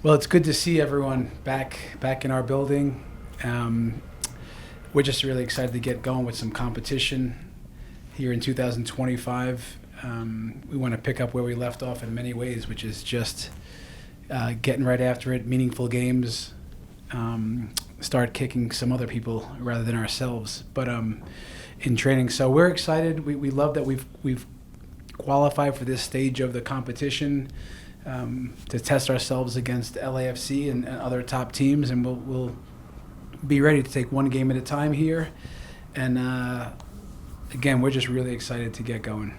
Well, it's good to see everyone back in our building. We're just really excited to get going with some competition here in 2025. We want to pick up where we left off in many ways, which is just getting right after it, meaningful games, start kicking some other people rather than ourselves. But in training, so we're excited. We love that we've qualified for this stage of the competition. To test ourselves against LAFC and other top teams, and we'll be ready to take one game at a time here. And again, we're just really excited to get going.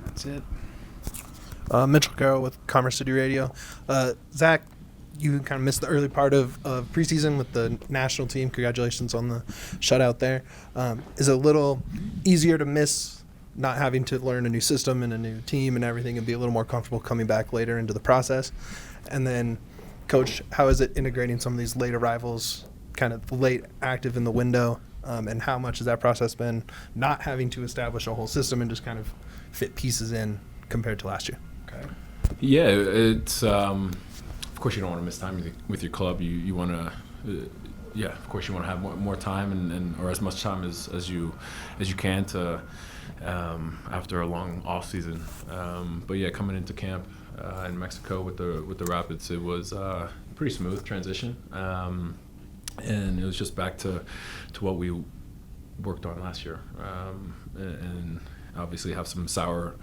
That's it. Mitchell Carroll with Commerce City Radio. Zach, you kind of missed the early part of preseason with the national team. Congratulations on the shutout there. Is it a little easier to miss not having to learn a new system and a new team and everything and be a little more comfortable coming back later into the process? And then, Coach, how is it integrating some of these late arrivals, kind of late active in the window, and how much has that process been not having to establish a whole system and just kind of fit pieces in compared to last year? Okay. Yeah, it's of course you don't want to miss time with your club. You want to of course you want to have more time and or as much time as you can to after a long off season. But yeah, coming into camp in Mexico with the Rapids, it was a pretty smooth transition, and it was just back to what we worked on last year, and obviously have some sour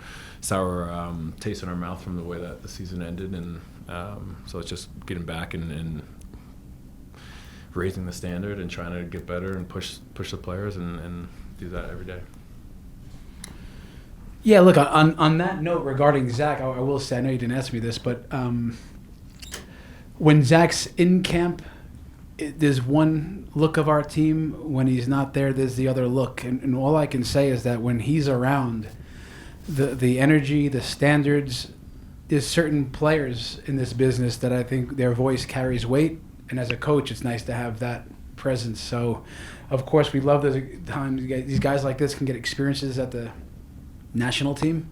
taste in our mouth from the way that the season ended, and so it's just getting back and raising the standard and trying to get better and push the players and do that every day. Yeah, look, on that note regarding Zach, I will say, I know you didn't ask me this, but when Zach's in camp, there's one look of our team. When he's not there, there's the other look. And all I can say is that when he's around, the energy, the standards, there's certain players in this business that I think their voice carries weight. And as a coach, it's nice to have that presence. So, of course, we love the times these guys like this can get experiences at the national team,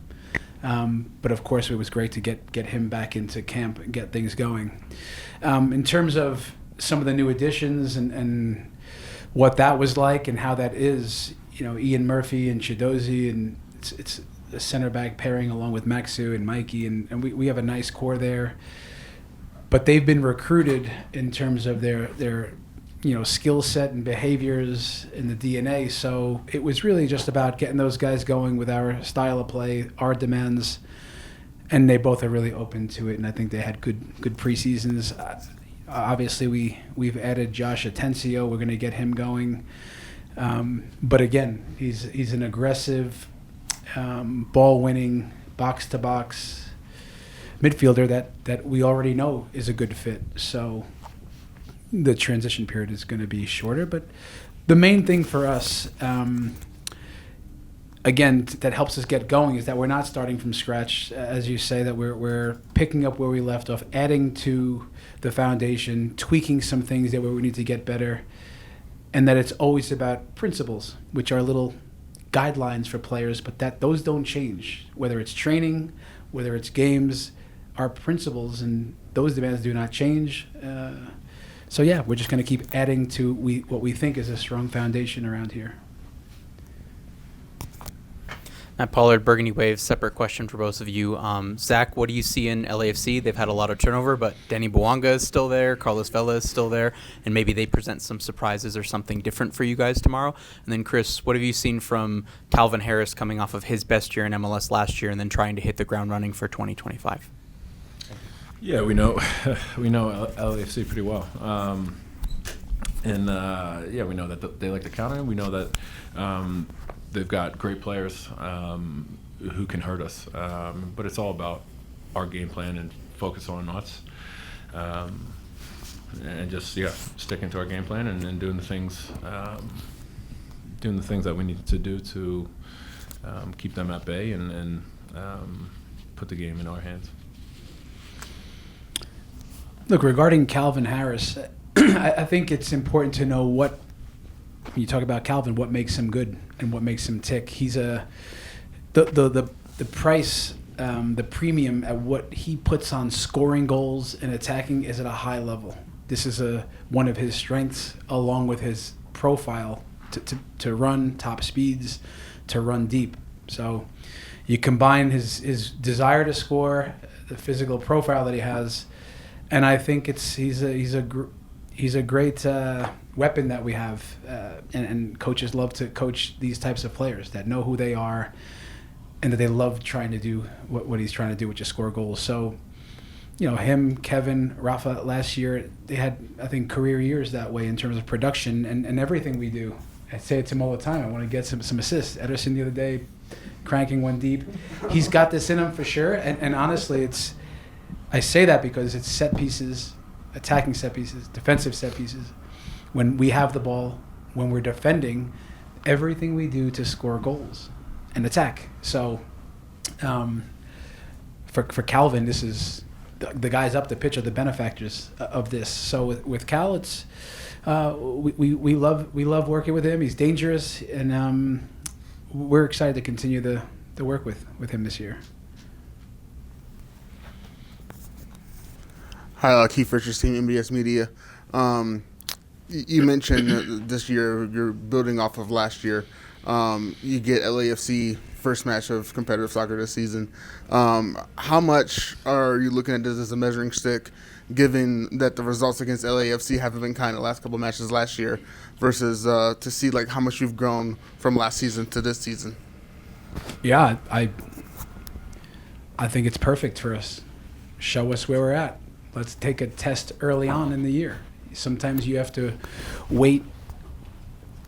but of course it was great to get him back into camp and get things going. In terms of some of the new additions and what that was like and how that is, Ian Murphy and Chidozie, and it's a center back pairing along with Maxu and Mikey, and we have a nice core there, but they've been recruited in terms of their skill set and behaviors in the DNA. So it was really just about getting those guys going with our style of play, our demands, and they both are really open to it. And I think they had good preseasons. Obviously, we've added Josh Atencio. We're going to get him going. But again, he's an aggressive, ball-winning, box-to-box midfielder that we already know is a good fit. So the transition period is going to be shorter, but the main thing for us, again, that helps us get going is that we're not starting from scratch, as you say, that we're picking up where we left off, adding to the foundation, tweaking some things that we need to get better, and that it's always about principles, which are little guidelines for players, but that those don't change, whether it's training, whether it's games, our principles and those demands do not change. So yeah, we're just going to keep adding to what we think is a strong foundation around here. Matt Pollard, Burgundy Waves, separate question for both of you. Zach, what do you see in LAFC? They've had a lot of turnover, but Danny Bouanga is still there, Carlos Vela is still there, and maybe they present some surprises or something different for you guys tomorrow. And then Chris, what have you seen from Calvin Harris coming off of his best year in MLS last year and then trying to hit the ground running for 2025? Yeah, we know LAFC pretty well, and we know that they like to counter. We know that they've got great players who can hurt us, but it's all about our game plan and focus on us, and just sticking to our game plan and doing the things that we need to do to keep them at bay and put the game in our hands. Look, regarding Calvin Harris, I think it's important to know when you talk about Calvin, what makes him good and what makes him tick. He's the price the premium at what he puts on scoring goals and attacking is at a high level. This is one of his strengths, along with his profile to run top speeds, to run deep. So you combine his desire to score, the physical profile that he has, and I think he's a great weapon that we have, and coaches love to coach these types of players that know who they are and that they love trying to do what he's trying to do, which is score goals. So, him, Kevin, Rafa, last year, they had, I think, career years that way in terms of production and everything we do. I say it to him all the time. I want to get some assists. Ederson the other day, cranking one deep. He's got this in him for sure. And honestly, I say that because it's set pieces, attacking set pieces, defensive set pieces. When we have the ball, when we're defending, everything we do to score goals and attack. So for Calvin, this is the guys up the pitch are the benefactors of this. So with Cal, it's we love working with him. He's dangerous, and we're excited to continue the work with him this year. Hi, Keith Richards, Team MBS Media. You mentioned this year you're building off of last year. You get LAFC first match of competitive soccer this season. How much are you looking at this as a measuring stick, given that the results against LAFC haven't been kind of the last couple of matches last year, versus to see like how much you've grown from last season to this season? Yeah, I think it's perfect for us. Show us where we're at. Let's take a test early on in the year. Sometimes you have to wait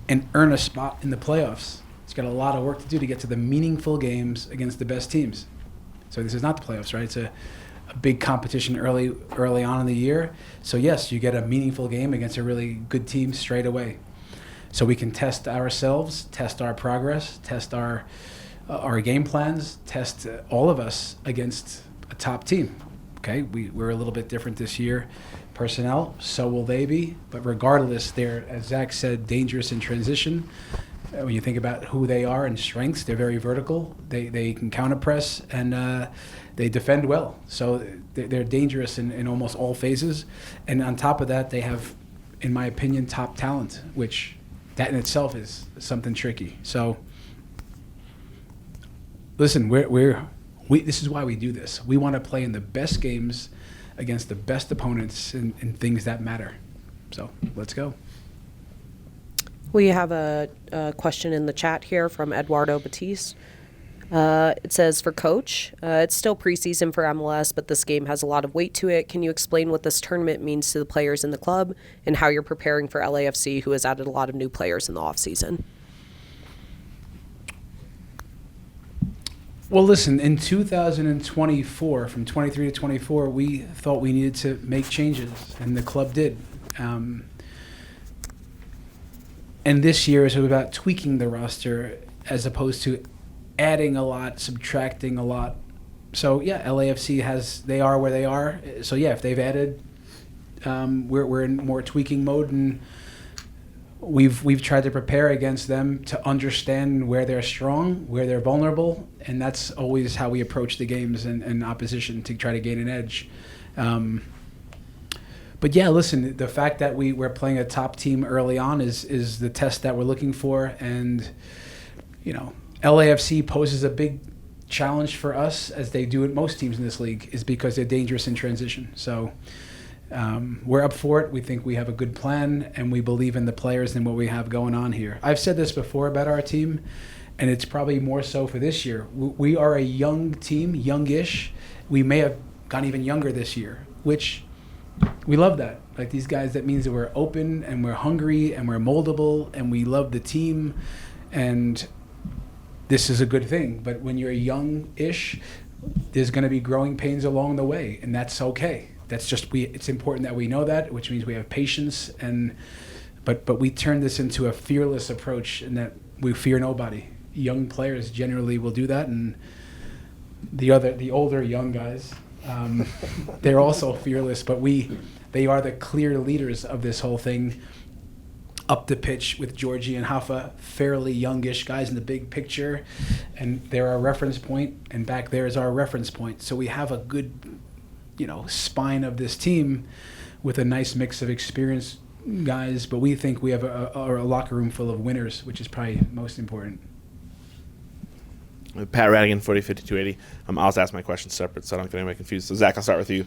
and earn a spot in the playoffs. It's got a lot of work to do to get to the meaningful games against the best teams. So this is not the playoffs, right? It's a big competition early on in the year. So yes, you get a meaningful game against a really good team straight away. So we can test ourselves, test our progress, test our game plans, test all of us against a top team. Okay, we're a little bit different this year. Personnel, so will they be. But regardless, they're, as Zach said, dangerous in transition. When you think about who they are and strengths, they're very vertical. They can counter-press, and they defend well. So they're dangerous in almost all phases. And on top of that, they have, in my opinion, top talent, which that in itself is something tricky. So listen, this is why we do this. We want to play in the best games against the best opponents in things that matter. So let's go. We have a question in the chat here from Eduardo Batiste. It says, for Coach, it's still preseason for MLS, but this game has a lot of weight to it. Can you explain what this tournament means to the players in the club and how you're preparing for LAFC, who has added a lot of new players in the offseason? Well, listen, in 2024, from 23 to 24, we thought we needed to make changes, and the club did. And this year is about tweaking the roster as opposed to adding a lot, subtracting a lot. So, yeah, LAFC they are where they are. So, yeah, if they've added, we're in more tweaking mode, and we've tried to prepare against them to understand where they're strong, where they're vulnerable, and that's always how we approach the games and opposition to try to gain an edge. But yeah, listen, the fact that we're playing a top team early on is the test that we're looking for, and LAFC poses a big challenge for us, as they do at most teams in this league, is because they're dangerous in transition. So we're up for it. We think we have a good plan, and we believe in the players and what we have going on here. I've said this before about our team, and it's probably more so for this year. We are a young team, youngish. We may have gone even younger this year, which we love that. Like these guys, that means that we're open and we're hungry and we're moldable and we love the team, and this is a good thing. But when you're young-ish, there's going to be growing pains along the way, and that's okay. That's just it's important that we know that, which means we have patience, but we turn this into a fearless approach, in that we fear nobody. Young players generally will do that, and the older young guys, they're also fearless, but they are the clear leaders of this whole thing. up the pitch with Georgie and Hafa, fairly youngish guys in the big picture, and they're our reference point, and back there is our reference point. So we have a good, spine of this team with a nice mix of experienced guys, but we think we have a locker room full of winners, which is probably most important. Pat Radigan, 405280. I'll also ask my questions separate so I don't get anybody confused. So, Zach, I'll start with you.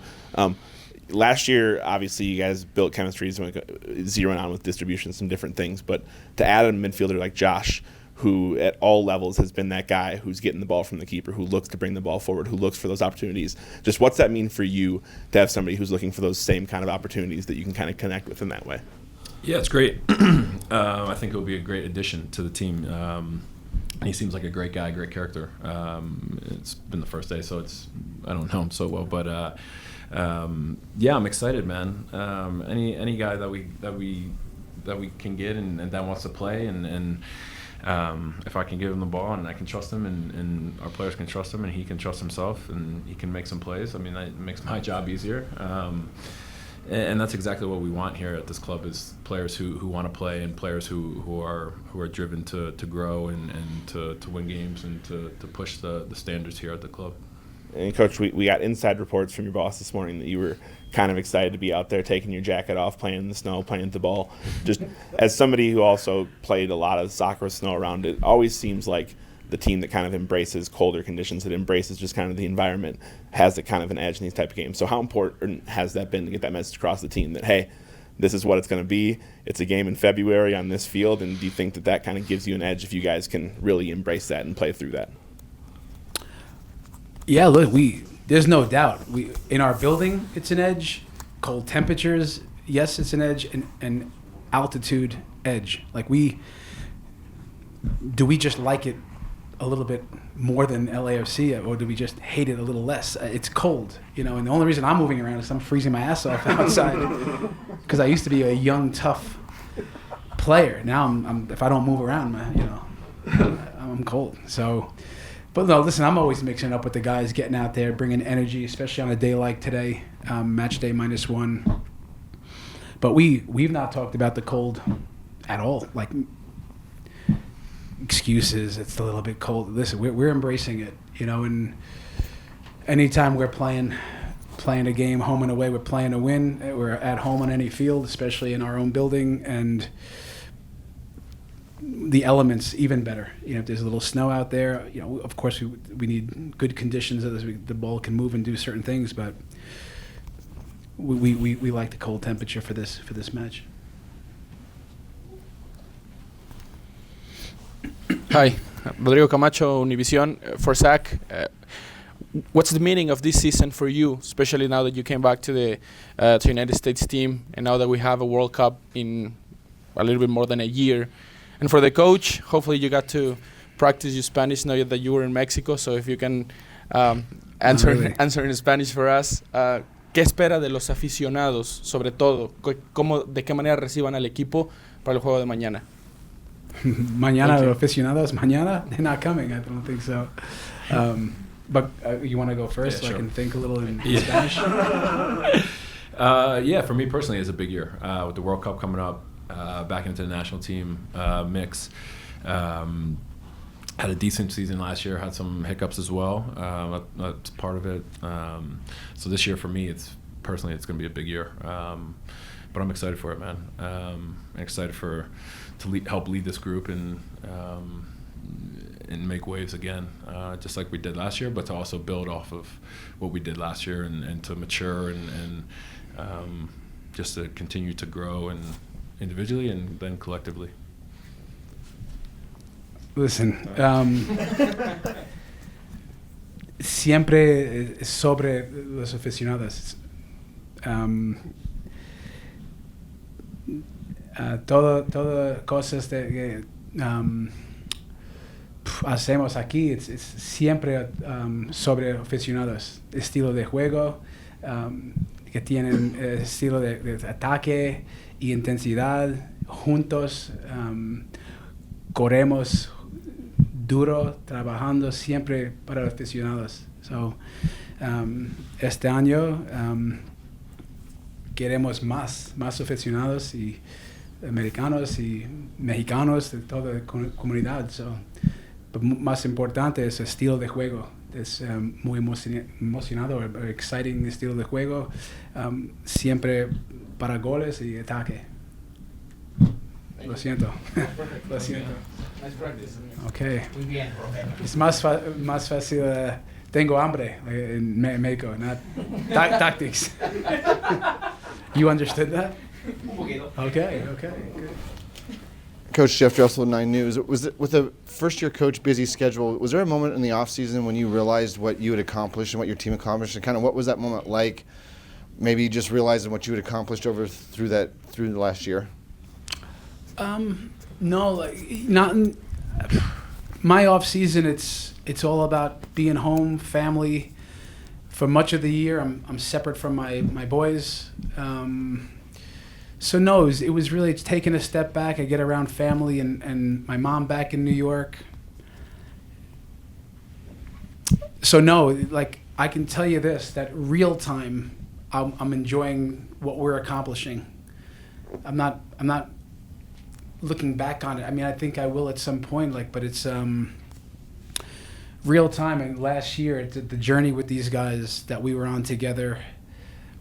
Last year, obviously, you guys built chemistry, zeroing on with distribution, some different things. But to add a midfielder like Josh, who at all levels has been that guy who's getting the ball from the keeper, who looks to bring the ball forward, who looks for those opportunities, just what's that mean for you to have somebody who's looking for those same kind of opportunities that you can kind of connect with in that way? Yeah, it's great. I think it'll be a great addition to the team. He seems like a great guy, great character. It's been the first day, so I don't know him so well, but yeah, I'm excited, man. Any guy that we can get and that wants to play, and if I can give him the ball and I can trust him, and our players can trust him, and he can trust himself, and he can make some plays. I mean, that makes my job easier. And that's exactly what we want here at this club, is players who want to play, and players who are driven to grow and to win games and to push the standards here at the club. And Coach, we got inside reports from your boss this morning that you were kind of excited to be out there taking your jacket off, playing in the snow, playing the ball. Just as somebody who also played a lot of soccer with snow around, it always seems like the team that kind of embraces colder conditions, that embraces just kind of the environment, has a kind of an edge in these type of games. So how important has that been to get that message across the team that, hey, this is what it's going to be. It's a game in February on this field, and do you think that kind of gives you an edge if you guys can really embrace that and play through that? Yeah, look, there's no doubt. In our building, it's an edge. Cold temperatures, yes, it's an edge, and altitude edge. Like do we just like it a little bit more than LAFC, or do we just hate it a little less? It's cold, and the only reason I'm moving around is I'm freezing my ass off outside, because I used to be a young, tough player. Now I'm if I don't move around, I'm cold. So, but no, listen, I'm always mixing it up with the guys, getting out there, bringing energy, especially on a day like today, match day -1. But we've not talked about the cold at all. Like, excuses, it's a little bit cold. Listen, we're embracing it, and anytime we're playing a game home and away, we're playing to win. We're at home on any field, especially in our own building, and the elements even better. If there's a little snow out there, of course we need good conditions so that the ball can move and do certain things, but we like the cold temperature for this match. Hi, Rodrigo Camacho, Univision. For Zach, what's the meaning of this season for you, especially now that you came back to the United States team, and now that we have a World Cup in a little bit more than a year? And for the coach, hopefully you got to practice your Spanish now that you were in Mexico, so if you can answer in Spanish for us. ¿Qué espera de los aficionados, sobre todo? ¿De qué manera reciban al equipo para el juego de mañana? Mañana, los aficionados, mañana? They're not coming, I don't think so. But you want to go first, so sure. I can think a little in Spanish? Yeah, for me personally, it's a big year. With the World Cup coming up, back into the national team mix. Had a decent season last year, had some hiccups as well. That's part of it. So this year for me, it's going to be a big year. But I'm excited for it, man. I'm excited to help lead this group and make waves again, just like we did last year, but to also build off of what we did last year and to mature and just to continue to grow and individually and then collectively. Listen, siempre sobre los aficionados. Todo cosas que hacemos aquí es siempre sobre aficionados, estilo de juego, que tienen estilo de ataque y intensidad. Juntos corremos duro, trabajando siempre para los aficionados. So, este año queremos más aficionados y americanos y mexicanos, de toda la comunidad. So, pero más importante es el estilo de juego. Es muy emocionado, exciting estilo de juego, siempre para goles y ataque. Lo siento. Lo siento. Okay. Muy bien, profe. Es más fácil. Tengo hambre en México, not tactics. You understood that? Un poquito. Okay, good. Coach Jeff Dressel, 9 News. Was it, with a first-year coach busy schedule, was there a moment in the offseason when you realized what you had accomplished and what your team accomplished, and kind of what was that moment like? Maybe just realizing what you had accomplished through the last year. No, like not in my off season. It's all about being home, family. For much of the year, I'm separate from my boys. So no, it was really taking a step back. I get around family and my mom back in New York. So no, like I can tell you this, that real time, I'm enjoying what we're accomplishing. I'm not looking back on it. I mean, I think I will at some point, but it's real time. And last year, the journey with these guys that we were on together,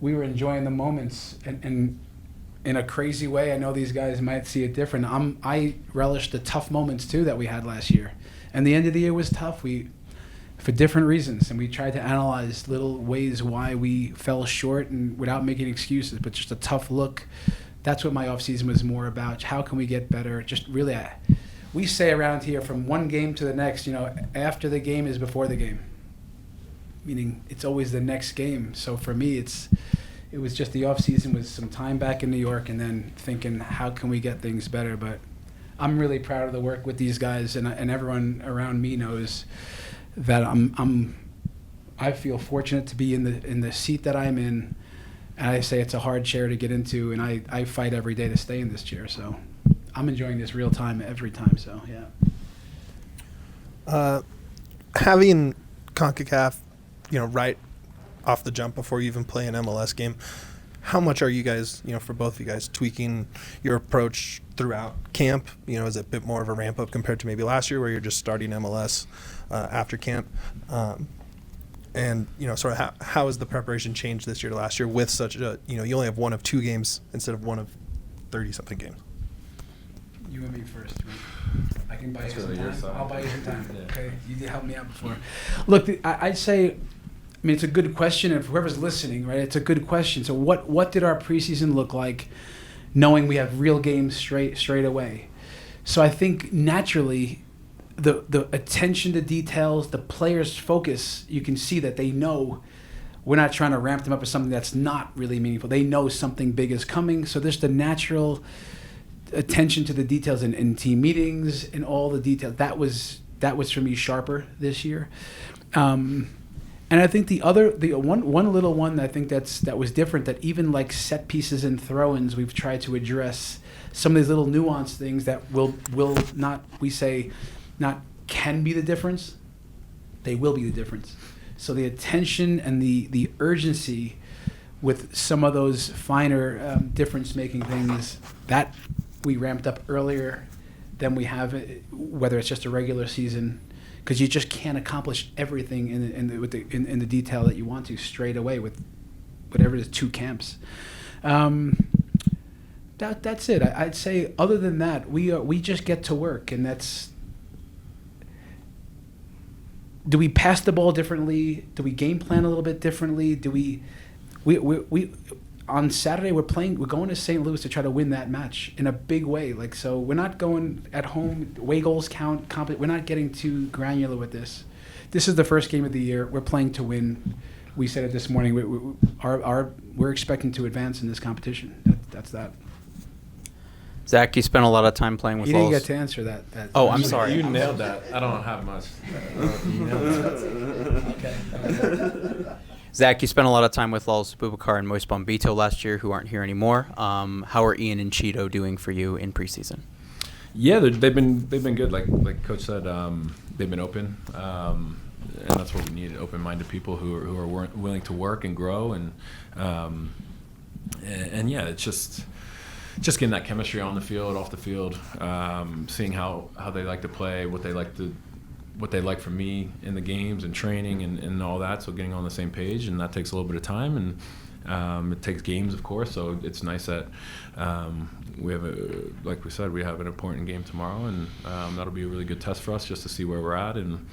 we were enjoying the moments and in a crazy way. I know these guys might see it different. I relished the tough moments too that we had last year. And the end of the year was tough. For different reasons, and we tried to analyze little ways why we fell short, and without making excuses, but just a tough look. That's what my off season was more about. How can we get better? Just really, we say around here, from one game to the next, after the game is before the game. Meaning it's always the next game. So for me, it was just the off season was some time back in New York, and then thinking, how can we get things better? But I'm really proud of the work with these guys, and everyone around me knows that I feel fortunate to be in the seat that I'm in, and I say it's a hard chair to get into, and I fight every day to stay in this chair. So I'm enjoying this real time every time. So yeah. Having Concacaf, right off the jump before you even play an MLS game, how much are you guys, for both of you guys, tweaking your approach throughout camp? Is it a bit more of a ramp up compared to maybe last year where you're just starting MLS after camp? And, sort of how has the preparation changed this year to last year with such a, you only have one of 2 games instead of one of 30-something games? You and me first. I can buy you some time. I'll buy you some time. Yeah. Okay, you did help me out before. Look, I'd say, it's a good question, and whoever's listening, right, it's a good question. So what did our preseason look like, knowing we have real games straight away? So I think naturally, the attention to details, the players' focus, you can see that they know we're not trying to ramp them up as something that's not really meaningful. They know something big is coming. So there's the natural attention to the details in team meetings and all the details. That was for me sharper this year. And I think the one little one that I think that was different, that even like set pieces and throw-ins, we've tried to address some of these little nuanced things that will not, we say, not can be the difference, they will be the difference. So the attention and the urgency with some of those finer difference-making things, that we ramped up earlier than we have, whether it's just a regular season, because you just can't accomplish everything in the detail that you want to straight away with whatever it is, 2 camps. That's it. I'd say other than that, we just get to work, and that's. Do we pass the ball differently? Do we game plan a little bit differently? Do we on Saturday we're going to St. Louis to try to win that match in a big way. So we're not going at home, away goals count, we're not getting too granular with this. This is the first game of the year. We're playing to win. We said it this morning. We're expecting to advance in this competition. That's that. Zach, you spent a lot of time playing with You didn't Lowell's. get to answer that. Oh, I'm sorry. You nailed that. I don't have much. You nailed that. Okay. Zach, you spent a lot of time with Lowell's Boubacar and Moise Bombito last year, who aren't here anymore. How are Ian and Cheeto doing for you in preseason? Yeah, they've been good. Like Coach said, they've been open, and that's what we need: open-minded people who are willing to work and grow. And yeah, it's just just getting that chemistry on the field, off the field, seeing how they like to play, what they like from me in the games and training and all that. So getting on the same page, and that takes a little bit of time, and it takes games, of course. So it's nice that we have like we said, we have an important game tomorrow, and that'll be a really good test for us just to see where we're at. And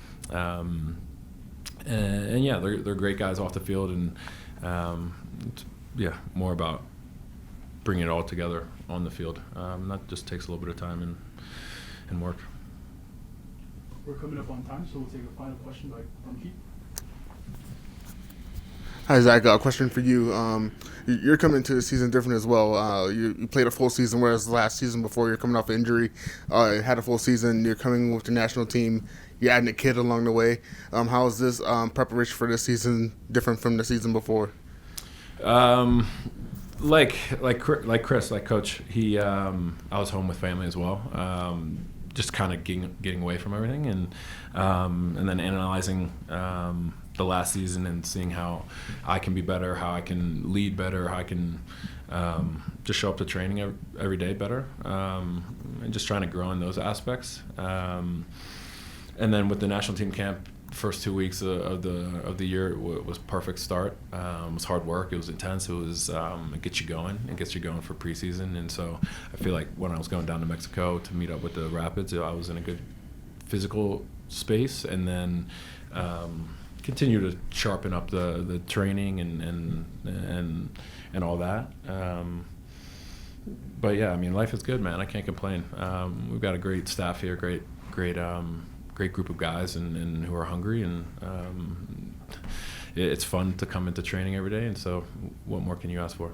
yeah, they're great guys off the field, and it's, more about bringing it all together on the field. That just takes a little bit of time and work. We're coming up on time, so we'll take a final question from Keith. Hi, Zach. A question for you. You're coming into the season different as well. You played a full season, whereas last season before you're coming off injury, had a full season. You're coming with the national team. You're adding a kid along the way. How is this preparation for this season different from the season before? Like Chris, like Coach, I was home with family as well. Just kind of getting away from everything, and then analyzing the last season and seeing how I can be better, how I can lead better, how I can just show up to training every day better, and just trying to grow in those aspects. And then with the national team camp, first 2 weeks of the year was perfect start. It was hard work. It was intense. It was it gets you going. It gets you going for preseason. And so I feel like when I was going down to Mexico to meet up with the Rapids, I was in a good physical space, and then continue to sharpen up the training and all that. But yeah, I mean, life is good, man. I can't complain. We've got a great staff here, great group of guys and who are hungry, and it's fun to come into training every day, and so what more can you ask for?